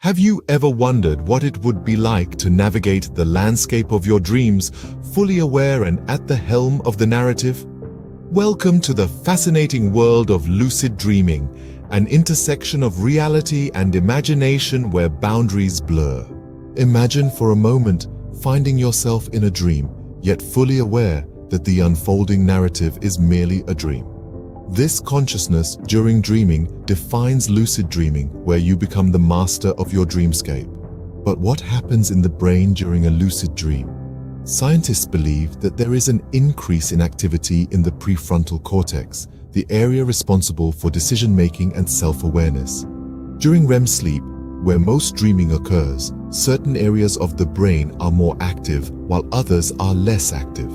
Have you ever wondered what it would be like to navigate the landscape of your dreams, fully aware and at the helm of the narrative? Welcome to the fascinating world of lucid dreaming, an intersection of reality and imagination where boundaries blur. Imagine for a moment finding yourself in a dream, yet fully aware that the unfolding narrative is merely a dream. This consciousness during dreaming defines lucid dreaming, where you become the master of your dreamscape. But what happens in the brain during a lucid dream? Scientists believe that there is an increase in activity in the prefrontal cortex, the area responsible for decision-making and self-awareness. During REM sleep, where most dreaming occurs, certain areas of the brain are more active while others are less active.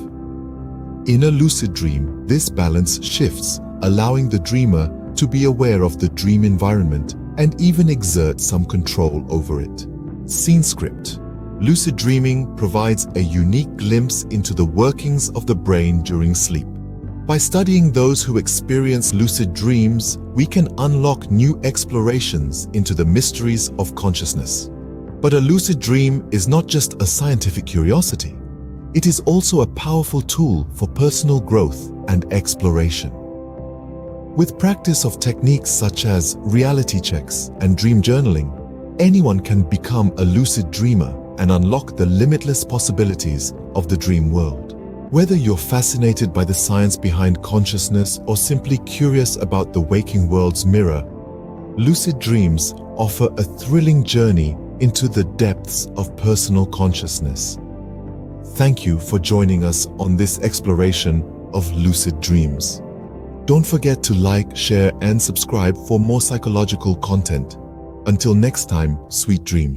In a lucid dream, this balance shifts, allowing the dreamer to be aware of the dream environment and even exert some control over it. Scene script. Lucid dreaming provides a unique glimpse into the workings of the brain during sleep. By studying those who experience lucid dreams, we can unlock new explorations into the mysteries of consciousness. But a lucid dream is not just a scientific curiosity. It is also a powerful tool for personal growth and exploration. With practice of techniques such as reality checks and dream journaling, anyone can become a lucid dreamer and unlock the limitless possibilities of the dream world. Whether you're fascinated by the science behind consciousness or simply curious about the waking world's mirror, lucid dreams offer a thrilling journey into the depths of personal consciousness. Thank you for joining us on this exploration of lucid dreams. Don't forget to like, share, and subscribe for more psychological content. Until next time, sweet dreams.